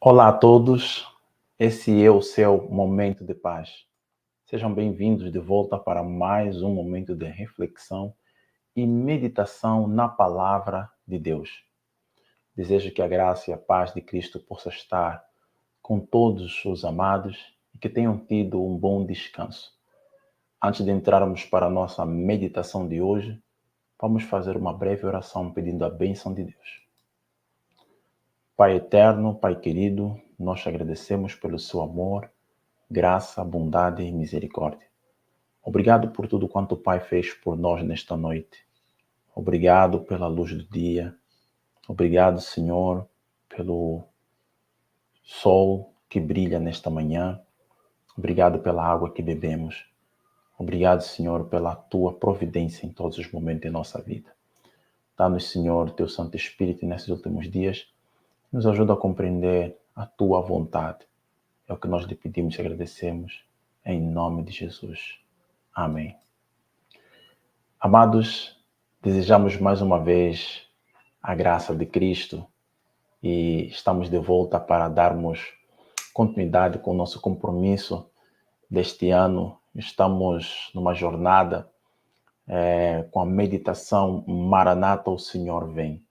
Olá a todos, esse é o seu momento de paz. Sejam bem-vindos de volta para mais um momento de reflexão e meditação na palavra de Deus. Desejo que a graça e a paz de Cristo possa estar com todos os amados e que tenham tido um bom descanso. Antes de entrarmos para a nossa meditação de hoje, vamos fazer uma breve oração pedindo a bênção de Deus. Pai eterno, Pai querido, nós te agradecemos pelo seu amor, graça, bondade e misericórdia. Obrigado por tudo quanto o Pai fez por nós nesta noite. Obrigado pela luz do dia. Obrigado, Senhor, pelo sol que brilha nesta manhã. Obrigado pela água que bebemos. Obrigado, Senhor, pela tua providência em todos os momentos de nossa vida. Dá-nos, Senhor, teu Santo Espírito nesses últimos dias. Nos ajuda a compreender a tua vontade. É o que nós lhe pedimos e agradecemos. Em nome de Jesus. Amém. Amados, desejamos mais uma vez a graça de Cristo e estamos de volta para darmos continuidade com o nosso compromisso deste ano. Estamos numa jornada com a meditação Maranata, o Senhor vem.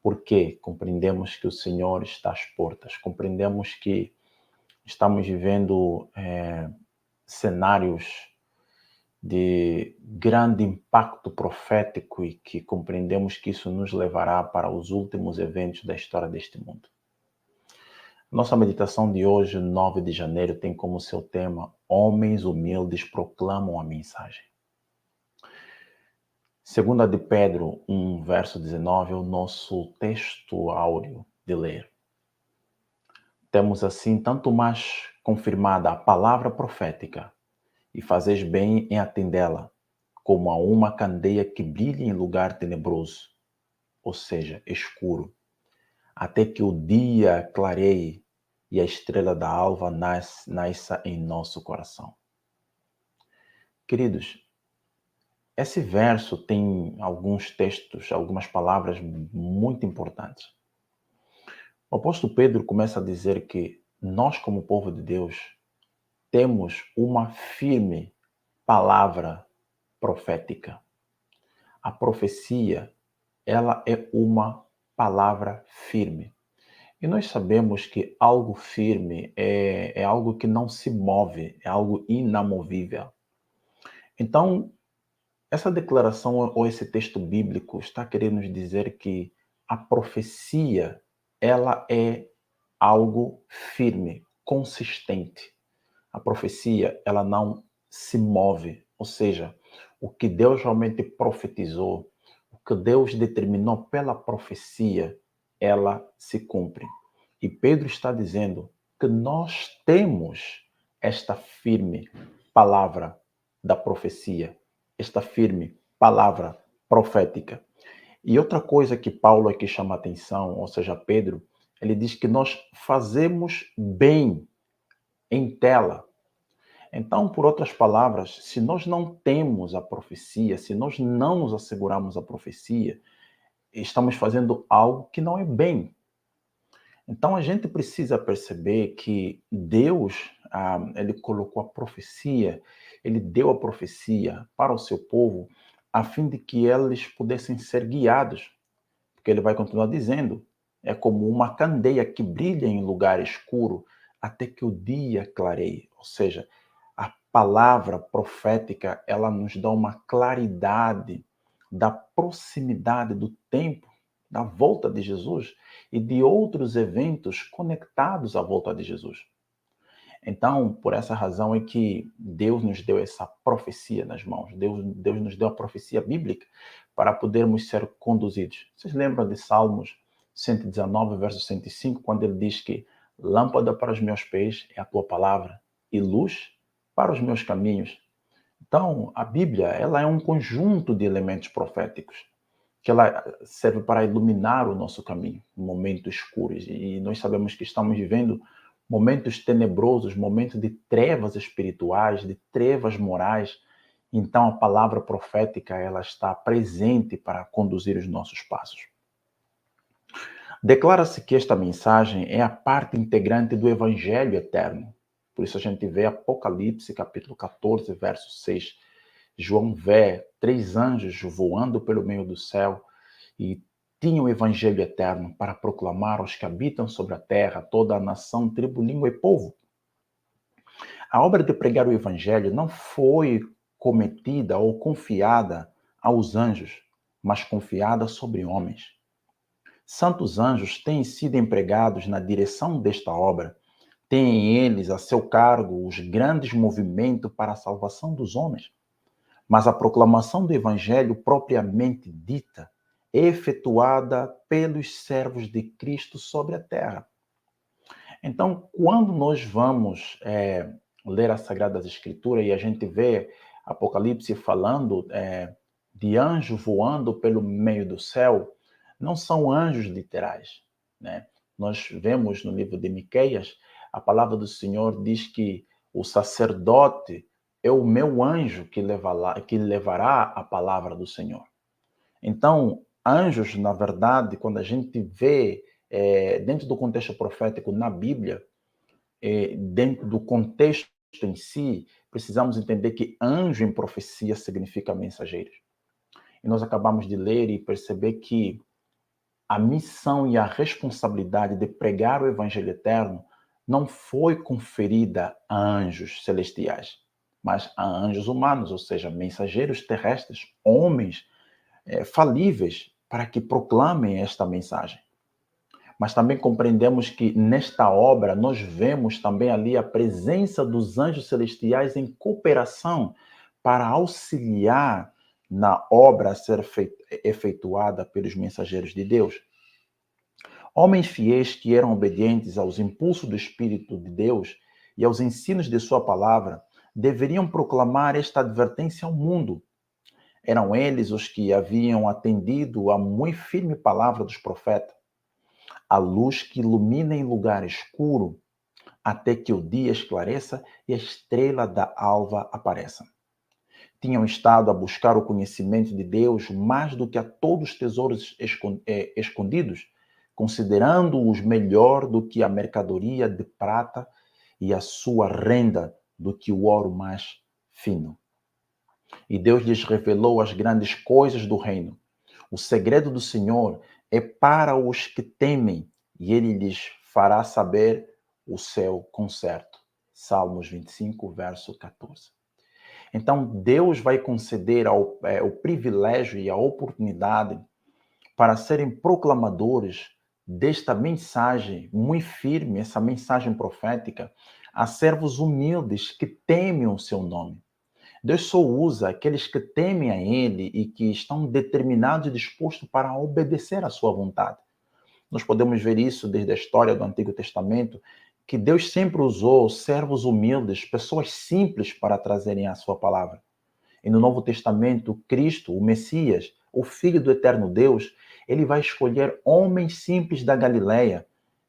Porque compreendemos que o Senhor está às portas, compreendemos que estamos vivendo cenários de grande impacto profético e que compreendemos que isso nos levará para os últimos eventos da história deste mundo. Nossa meditação de hoje, 9 de janeiro, tem como seu tema Homens humildes proclamam a mensagem. 2 de Pedro 1, verso 19, é o nosso texto áureo de ler. Temos assim tanto mais confirmada a palavra profética, e fazeis bem em atendê-la, como a uma candeia que brilha em lugar tenebroso, ou seja, escuro, até que o dia clareie e a estrela da alva nasça em nosso coração. Queridos, esse verso tem alguns textos, algumas palavras muito importantes. O apóstolo Pedro começa a dizer que nós, como povo de Deus, temos uma firme palavra profética. A profecia, ela é uma palavra firme. E nós sabemos que algo firme é algo que não se move, é algo inamovível. Então, essa declaração ou esse texto bíblico está querendo nos dizer que a profecia, ela é algo firme, consistente. A profecia, ela não se move, ou seja, o que Deus realmente profetizou, o que Deus determinou pela profecia, ela se cumpre. E Pedro está dizendo que nós temos esta firme palavra da profecia, esta firme palavra profética. E outra coisa que Paulo aqui chama a atenção, ou seja, Pedro, ele diz que nós fazemos bem em tela. Então, por outras palavras, se nós não temos a profecia, se nós não nos asseguramos a profecia, estamos fazendo algo que não é bem. Então, a gente precisa perceber que Deus, ele colocou a profecia, ele deu a profecia para o seu povo, a fim de que eles pudessem ser guiados. Porque ele vai continuar dizendo, é como uma candeia que brilha em lugar escuro, até que o dia clareie. Ou seja, a palavra profética, ela nos dá uma claridade da proximidade do tempo, da volta de Jesus e de outros eventos conectados à volta de Jesus. Então, por essa razão é que Deus nos deu essa profecia nas mãos. Deus nos deu a profecia bíblica para podermos ser conduzidos. Vocês lembram de Salmos 119, verso 105, quando ele diz que lâmpada para os meus pés é a tua palavra e luz para os meus caminhos. Então, a Bíblia, ela é um conjunto de elementos proféticos que ela serve para iluminar o nosso caminho em momentos escuros. E nós sabemos que estamos vivendo momentos tenebrosos, momentos de trevas espirituais, de trevas morais. Então, a palavra profética, ela está presente para conduzir os nossos passos. Declara-se que esta mensagem é a parte integrante do Evangelho eterno. Por isso a gente vê Apocalipse, capítulo 14, verso 6. João vê 3 anjos voando pelo meio do céu e tinham o Evangelho eterno para proclamar aos que habitam sobre a terra, toda a nação, tribo, língua e povo. A obra de pregar o Evangelho não foi cometida ou confiada aos anjos, mas confiada sobre homens. Santos anjos têm sido empregados na direção desta obra. Têm eles a seu cargo os grandes movimentos para a salvação dos homens. Mas a proclamação do Evangelho propriamente dita é efetuada pelos servos de Cristo sobre a terra. Então, quando nós vamos ler as Sagradas Escrituras e a gente vê Apocalipse falando de anjo voando pelo meio do céu, não são anjos literais, né? Nós vemos no livro de Miqueias, a palavra do Senhor diz que o sacerdote é o meu anjo que levará a palavra do Senhor. Então, anjos, na verdade, quando a gente vê dentro do contexto profético na Bíblia, dentro do contexto em si, precisamos entender que anjo em profecia significa mensageiros. E nós acabamos de ler e perceber que a missão e a responsabilidade de pregar o Evangelho eterno não foi conferida a anjos celestiais, mas a anjos humanos, ou seja, mensageiros terrestres, homens falíveis, para que proclamem esta mensagem. Mas também compreendemos que nesta obra nós vemos também ali a presença dos anjos celestiais em cooperação para auxiliar na obra a ser efetuada pelos mensageiros de Deus. Homens fiéis que eram obedientes aos impulsos do Espírito de Deus e aos ensinos de sua palavra deveriam proclamar esta advertência ao mundo. Eram eles os que haviam atendido à muito firme palavra dos profetas. A luz que ilumina em lugar escuro, até que o dia esclareça e a estrela da alva apareça. Tinham estado a buscar o conhecimento de Deus mais do que a todos os tesouros escondidos, considerando-os melhor do que a mercadoria de prata e a sua renda do que o ouro mais fino. E Deus lhes revelou as grandes coisas do reino. O segredo do Senhor é para os que temem, e ele lhes fará saber o seu conserto. Salmos 25, verso 14. Então, Deus vai conceder o privilégio e a oportunidade para serem proclamadores desta mensagem muito firme, essa mensagem profética, a servos humildes que temem o seu nome. Deus só usa aqueles que temem a Ele e que estão determinados e dispostos para obedecer à sua vontade. Nós podemos ver isso desde a história do Antigo Testamento, que Deus sempre usou servos humildes, pessoas simples para trazerem a sua palavra. E no Novo Testamento, Cristo, o Messias, o Filho do Eterno Deus, ele vai escolher homens simples da Galileia,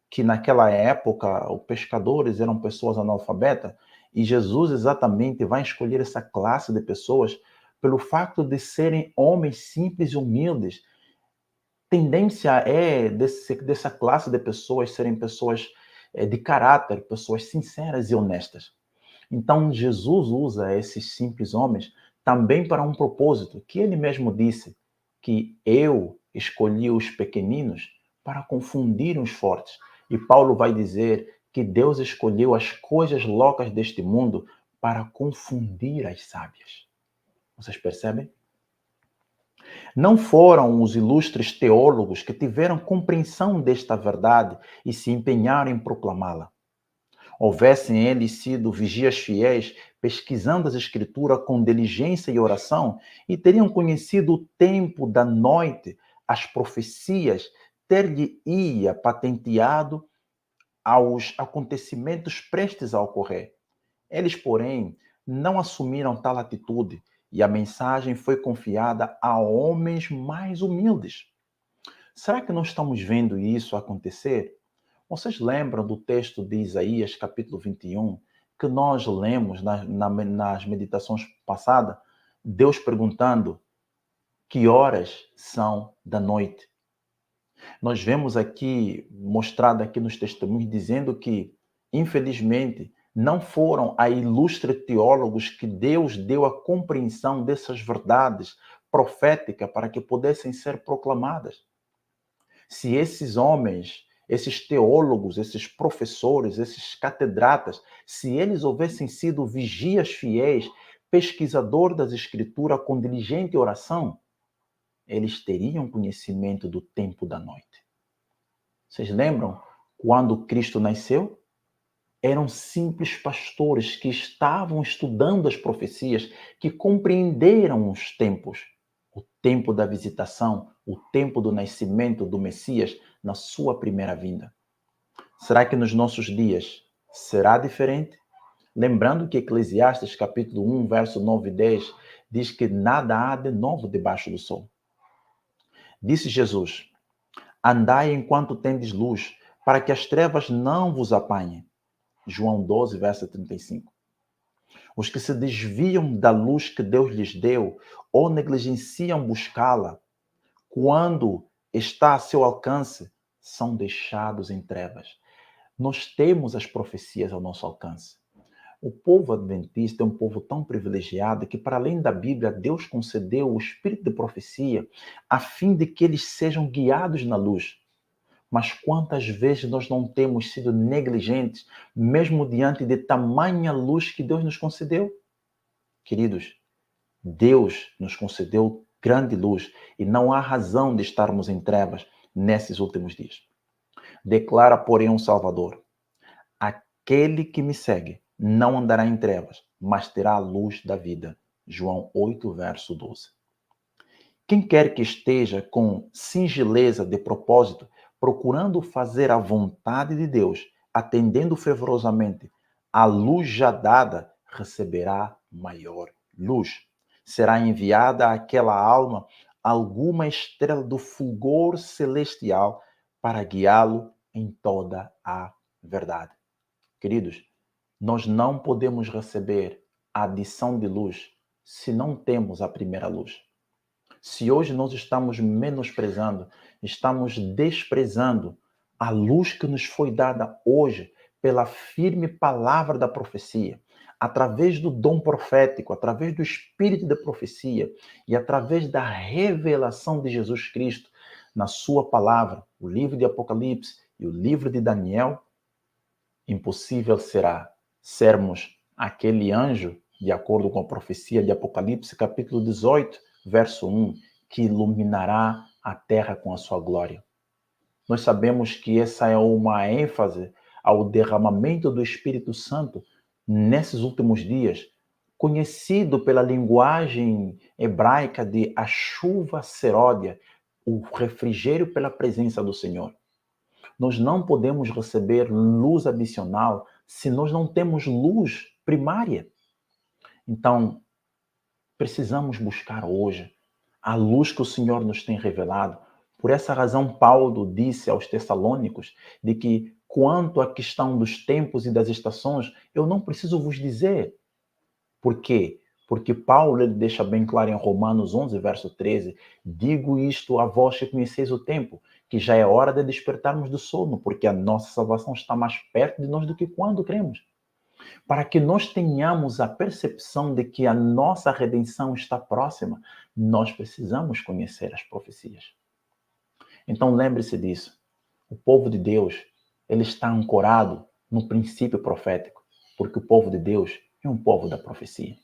que naquela época os pescadores eram pessoas analfabetas, e Jesus exatamente vai escolher essa classe de pessoas pelo fato de serem homens simples e humildes. Tendência é dessa classe de pessoas serem pessoas de caráter, pessoas sinceras e honestas. Então, Jesus usa esses simples homens também para um propósito, que ele mesmo disse, que eu escolhi os pequeninos para confundir os fortes. E Paulo vai dizer que Deus escolheu as coisas loucas deste mundo para confundir as sábias. Vocês percebem? Não foram os ilustres teólogos que tiveram compreensão desta verdade e se empenharam em proclamá-la. Houvessem eles sido vigias fiéis, pesquisando as Escrituras com diligência e oração, e teriam conhecido o tempo da noite, as profecias, ter-lhe-ia patenteado aos acontecimentos prestes a ocorrer. Eles, porém, não assumiram tal atitude, e a mensagem foi confiada a homens mais humildes. Será que não estamos vendo isso acontecer? Vocês lembram do texto de Isaías, capítulo 21, que nós lemos nas meditações passadas? Deus perguntando que horas são da noite. Nós vemos aqui, mostrado aqui nos testemunhos, dizendo que, infelizmente, não foram a ilustres teólogos que Deus deu a compreensão dessas verdades proféticas para que pudessem ser proclamadas. Se esses homens, esses teólogos, esses professores, esses catedratas, se eles houvessem sido vigias fiéis, pesquisador das Escrituras com diligente oração, eles teriam conhecimento do tempo da noite. Vocês lembram quando Cristo nasceu? Eram simples pastores que estavam estudando as profecias, que compreenderam os tempos. O tempo da visitação, o tempo do nascimento do Messias na sua primeira vinda. Será que nos nossos dias será diferente? Lembrando que Eclesiastes capítulo 1, verso 9 e 10 diz que nada há de novo debaixo do sol. Disse Jesus: andai enquanto tendes luz, para que as trevas não vos apanhem. João 12, verso 35. Os que se desviam da luz que Deus lhes deu ou negligenciam buscá-la, quando está a seu alcance, são deixados em trevas. Nós temos as profecias ao nosso alcance. O povo adventista é um povo tão privilegiado que, para além da Bíblia, Deus concedeu o espírito de profecia a fim de que eles sejam guiados na luz. Mas quantas vezes nós não temos sido negligentes, mesmo diante de tamanha luz que Deus nos concedeu? Queridos, Deus nos concedeu grande luz e não há razão de estarmos em trevas nesses últimos dias. Declara, porém, um Salvador: aquele que me segue não andará em trevas, mas terá a luz da vida. João 8, verso 12. Quem quer que esteja com singeleza de propósito, procurando fazer a vontade de Deus, atendendo fervorosamente à luz já dada, receberá maior luz. Será enviada àquela alma alguma estrela do fulgor celestial para guiá-lo em toda a verdade. Queridos, nós não podemos receber a adição de luz se não temos a primeira luz. Se hoje nós estamos menosprezando, estamos desprezando a luz que nos foi dada hoje pela firme palavra da profecia, através do dom profético, através do espírito da profecia e através da revelação de Jesus Cristo na sua palavra, o livro de Apocalipse e o livro de Daniel, impossível será sermos aquele anjo, de acordo com a profecia de Apocalipse, capítulo 18, verso 1, que iluminará a terra com a sua glória. Nós sabemos que essa é uma ênfase ao derramamento do Espírito Santo nesses últimos dias, conhecido pela linguagem hebraica de a chuva seródia, o refrigério pela presença do Senhor. Nós não podemos receber luz adicional se nós não temos luz primária. Então, precisamos buscar hoje a luz que o Senhor nos tem revelado. Por essa razão, Paulo disse aos Tessalônicos de que, quanto à questão dos tempos e das estações, eu não preciso vos dizer. Por quê? Porque Paulo ele deixa bem claro em Romanos 11, verso 13, digo isto a vós que conheceis o tempo, que já é hora de despertarmos do sono, porque a nossa salvação está mais perto de nós do que quando cremos. Para que nós tenhamos a percepção de que a nossa redenção está próxima, nós precisamos conhecer as profecias. Então lembre-se disso. O povo de Deus, ele está ancorado no princípio profético, porque o povo de Deus é um povo da profecia.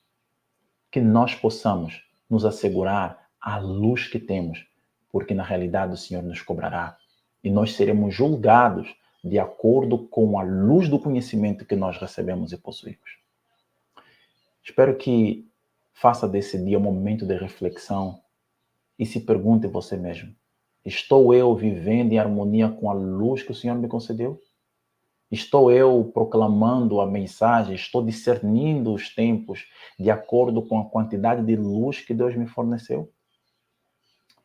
Que nós possamos nos assegurar a luz que temos, porque na realidade o Senhor nos cobrará e nós seremos julgados de acordo com a luz do conhecimento que nós recebemos e possuímos. Espero que faça desse dia um momento de reflexão e se pergunte você mesmo: estou eu vivendo em harmonia com a luz que o Senhor me concedeu? Estou eu proclamando a mensagem? Estou discernindo os tempos de acordo com a quantidade de luz que Deus me forneceu?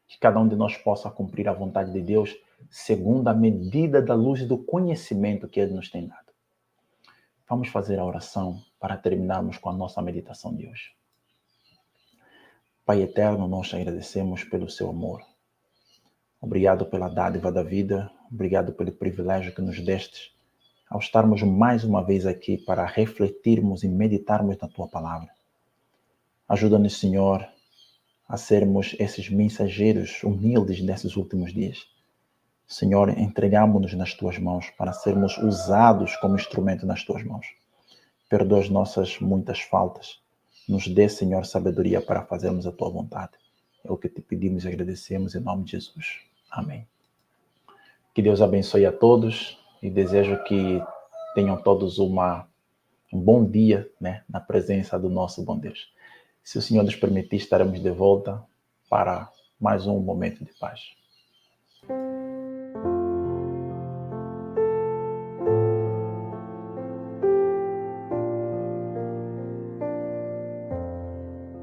Que cada um de nós possa cumprir a vontade de Deus segundo a medida da luz e do conhecimento que Ele nos tem dado. Vamos fazer a oração para terminarmos com a nossa meditação de hoje. Pai eterno, nós te agradecemos pelo seu amor. Obrigado pela dádiva da vida, obrigado pelo privilégio que nos destes, ao estarmos mais uma vez aqui para refletirmos e meditarmos na Tua Palavra. Ajuda-nos, Senhor, a sermos esses mensageiros humildes nesses últimos dias. Senhor, entregamos-nos nas Tuas mãos para sermos usados como instrumento nas Tuas mãos. Perdoa as nossas muitas faltas. Nos dê, Senhor, sabedoria para fazermos a Tua vontade. É o que te pedimos e agradecemos em nome de Jesus. Amém. Que Deus abençoe a todos e desejo que tenham todos um bom dia, na presença do nosso bom Deus. Se o Senhor nos permitir, estaremos de volta para mais um momento de paz.